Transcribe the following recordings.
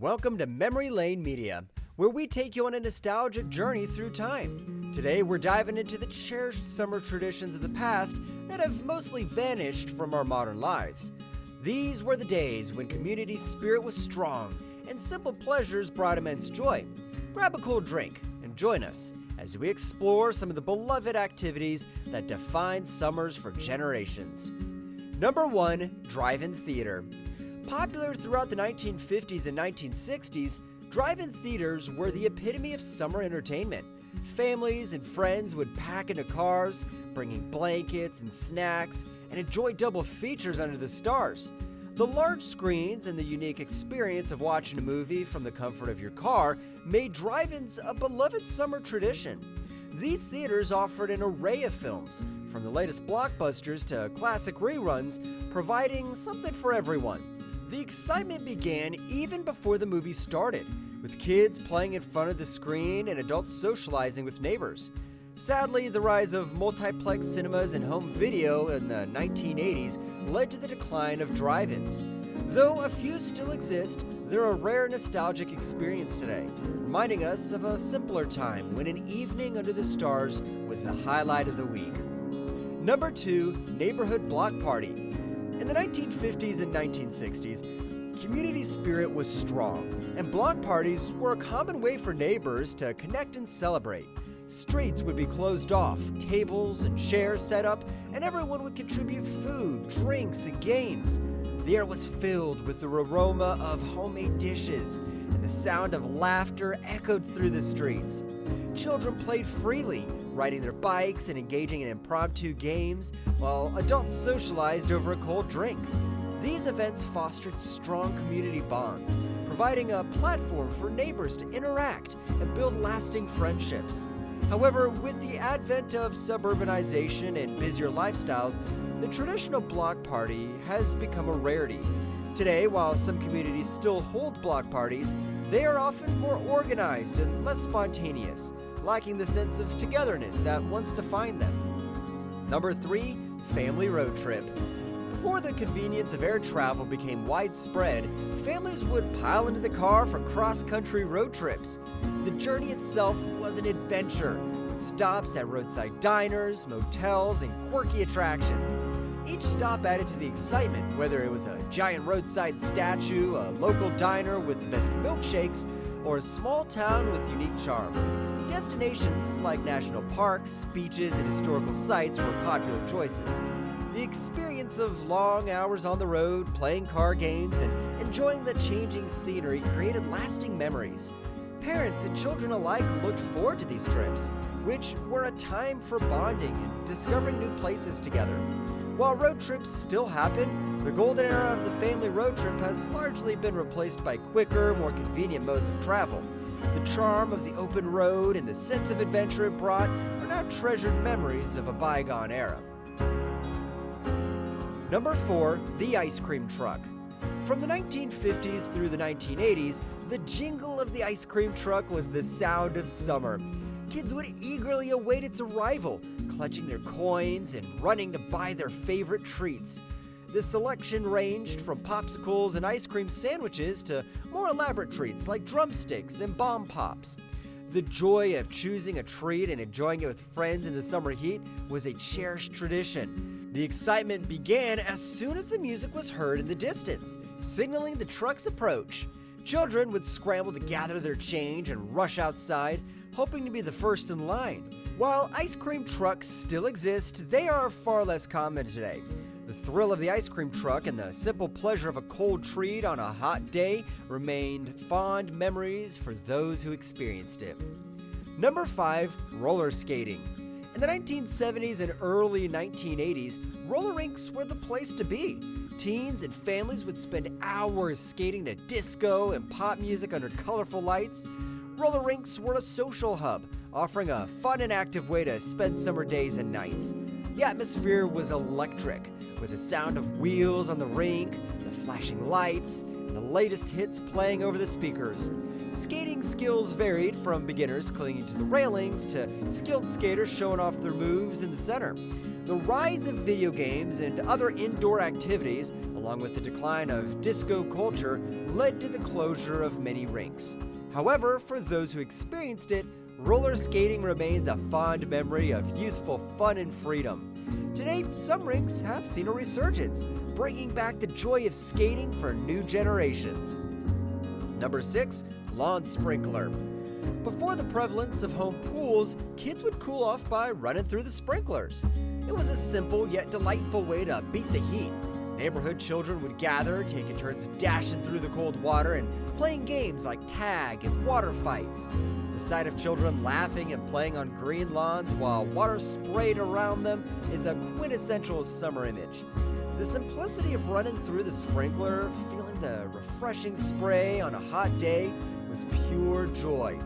Welcome to Memory Lane Media, where we take you on a nostalgic journey through time. Today, we're diving into the cherished summer traditions of the past that have mostly vanished from our modern lives. These were the days when community spirit was strong and simple pleasures brought immense joy. Grab a cool drink and join us as we explore some of the beloved activities that define summers for generations. Number 1, drive-in theater. Popular throughout the 1950s and 1960s, drive-in theaters were the epitome of summer entertainment. Families and friends would pack into cars, bringing blankets and snacks, and enjoy double features under the stars. The large screens and the unique experience of watching a movie from the comfort of your car made drive-ins a beloved summer tradition. These theaters offered an array of films, from the latest blockbusters to classic reruns, providing something for everyone. The excitement began even before the movie started, with kids playing in front of the screen and adults socializing with neighbors. Sadly, the rise of multiplex cinemas and home video in the 1980s led to the decline of drive-ins. Though a few still exist, they're a rare nostalgic experience today, reminding us of a simpler time when an evening under the stars was the highlight of the week. Number 2, neighborhood block party. In the 1950s and 1960s, community spirit was strong, and block parties were a common way for neighbors to connect and celebrate. Streets would be closed off, tables and chairs set up, and everyone would contribute food, drinks, and games. The air was filled with the aroma of homemade dishes, and the sound of laughter echoed through the streets. Children played freely, riding their bikes and engaging in impromptu games, while adults socialized over a cold drink. These events fostered strong community bonds, providing a platform for neighbors to interact and build lasting friendships. However, with the advent of suburbanization and busier lifestyles, the traditional block party has become a rarity. Today, while some communities still hold block parties, they are often more organized and less spontaneous, lacking the sense of togetherness that once defined them. Number 3, family road trip. Before the convenience of air travel became widespread, families would pile into the car for cross-country road trips. The journey itself was an adventure, with stops at roadside diners, motels, and quirky attractions. Each stop added to the excitement, whether it was a giant roadside statue, a local diner with the best milkshakes, or a small town with unique charm. Destinations like national parks, beaches, and historical sites were popular choices. The experience of long hours on the road, playing car games, and enjoying the changing scenery created lasting memories. Parents and children alike looked forward to these trips, which were a time for bonding and discovering new places together. While road trips still happen, the golden era of the family road trip has largely been replaced by quicker, more convenient modes of travel. The charm of the open road and the sense of adventure it brought are now treasured memories of a bygone era. Number 4, the ice cream truck. From the 1950s through the 1980s, the jingle of the ice cream truck was the sound of summer. Kids would eagerly await its arrival, clutching their coins and running to buy their favorite treats. The selection ranged from popsicles and ice cream sandwiches to more elaborate treats like drumsticks and bomb pops. The joy of choosing a treat and enjoying it with friends in the summer heat was a cherished tradition. The excitement began as soon as the music was heard in the distance, signaling the truck's approach. Children would scramble to gather their change and rush outside, hoping to be the first in line. While ice cream trucks still exist, they are far less common today. The thrill of the ice cream truck and the simple pleasure of a cold treat on a hot day remained fond memories for those who experienced it. Number 5, roller skating. In the 1970s and early 1980s, roller rinks were the place to be. Teens and families would spend hours skating to disco and pop music under colorful lights. Roller rinks were a social hub, offering a fun and active way to spend summer days and nights. The atmosphere was electric, with the sound of wheels on the rink, the flashing lights, and the latest hits playing over the speakers. Skating skills varied from beginners clinging to the railings to skilled skaters showing off their moves in the center. The rise of video games and other indoor activities along with the decline of disco culture, led to the closure of many rinks. However, for those who experienced it, roller skating remains a fond memory of youthful fun and freedom. Today, some rinks have seen a resurgence, bringing back the joy of skating for new generations. Number 6, lawn sprinkler. Before the prevalence of home pools, kids would cool off by running through the sprinklers. It was a simple yet delightful way to beat the heat. Neighborhood children would gather, taking turns dashing through the cold water and playing games like tag and water fights. The sight of children laughing and playing on green lawns while water sprayed around them is a quintessential summer image. The simplicity of running through the sprinkler, feeling the refreshing spray on a hot day, was pure joy.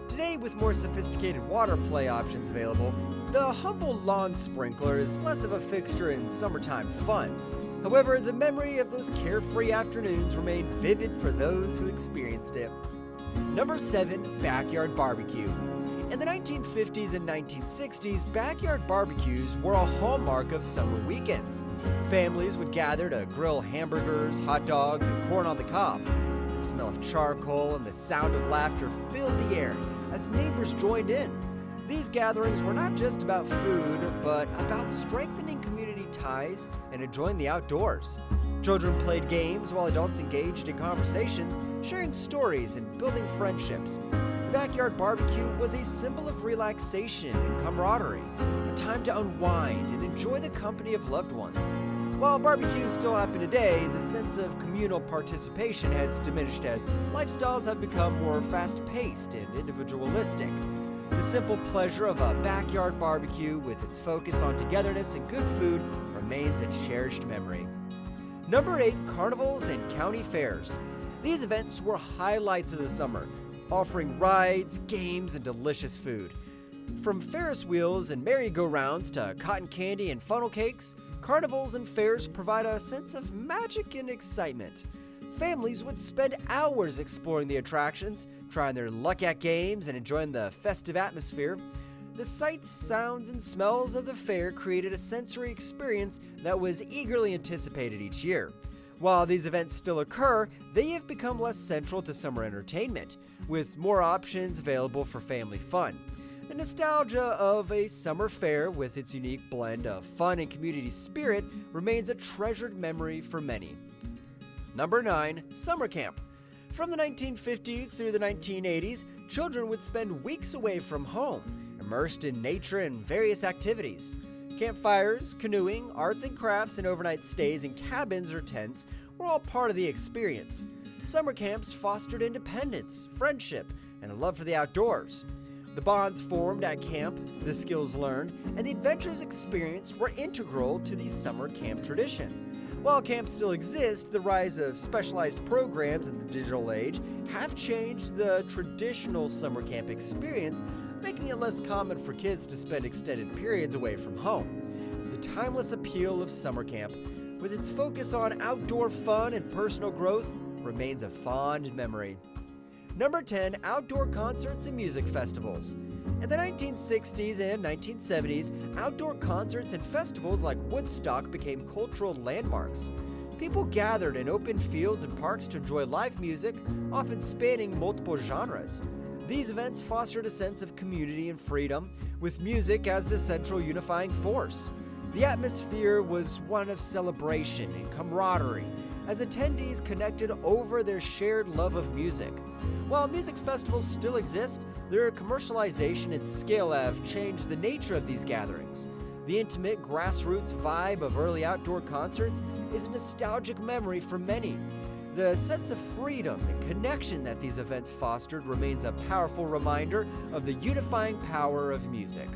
Today, with more sophisticated water play options available, the humble lawn sprinkler is less of a fixture in summertime fun. However, the memory of those carefree afternoons remain vivid for those who experienced it. Number 7, backyard barbecue. In the 1950s and 1960s, backyard barbecues were a hallmark of summer weekends. Families would gather to grill hamburgers, hot dogs, and corn on the cob. The smell of charcoal and the sound of laughter filled the air as neighbors joined in. These gatherings were not just about food, but about strengthening community ties and enjoying the outdoors. Children played games while adults engaged in conversations, sharing stories and building friendships. Backyard barbecue was a symbol of relaxation and camaraderie, a time to unwind and enjoy the company of loved ones. While barbecues still happen today, the sense of communal participation has diminished as lifestyles have become more fast-paced and individualistic. The simple pleasure of a backyard barbecue, with its focus on togetherness and good food, remains a cherished memory. Number 8, carnivals and county fairs. These events were highlights of the summer, offering rides, games, and delicious food. From Ferris wheels and merry-go-rounds to cotton candy and funnel cakes, carnivals and fairs provide a sense of magic and excitement. Families would spend hours exploring the attractions, trying their luck at games, and enjoying the festive atmosphere. The sights, sounds, and smells of the fair created a sensory experience that was eagerly anticipated each year. While these events still occur, they have become less central to summer entertainment, with more options available for family fun. The nostalgia of a summer fair, with its unique blend of fun and community spirit, remains a treasured memory for many. Number 9, summer camp. From the 1950s through the 1980s, children would spend weeks away from home, immersed in nature and various activities. Campfires, canoeing, arts and crafts, and overnight stays in cabins or tents were all part of the experience. Summer camps fostered independence, friendship, and a love for the outdoors. The bonds formed at camp, the skills learned, and the adventures experienced were integral to the summer camp tradition. While camps still exist, the rise of specialized programs in the digital age have changed the traditional summer camp experience, making it less common for kids to spend extended periods away from home. The timeless appeal of summer camp, with its focus on outdoor fun and personal growth, remains a fond memory. Number 10, outdoor concerts and music festivals. In the 1960s and 1970s, outdoor concerts and festivals like Woodstock became cultural landmarks. People gathered in open fields and parks to enjoy live music, often spanning multiple genres. These events fostered a sense of community and freedom, with music as the central unifying force. The atmosphere was one of celebration and camaraderie, as attendees connected over their shared love of music. While music festivals still exist, their commercialization and scale have changed the nature of these gatherings. The intimate, grassroots vibe of early outdoor concerts is a nostalgic memory for many. The sense of freedom and connection that these events fostered remains a powerful reminder of the unifying power of music.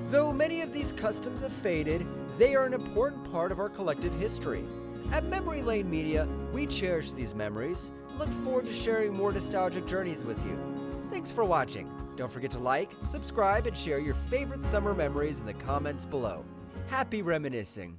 Though many of these customs have faded, they are an important part of our collective history. At Memory Lane Media, we cherish these memories and look forward to sharing more nostalgic journeys with you. Thanks for watching. Don't forget to like, subscribe, and share your favorite summer memories in the comments below. Happy reminiscing!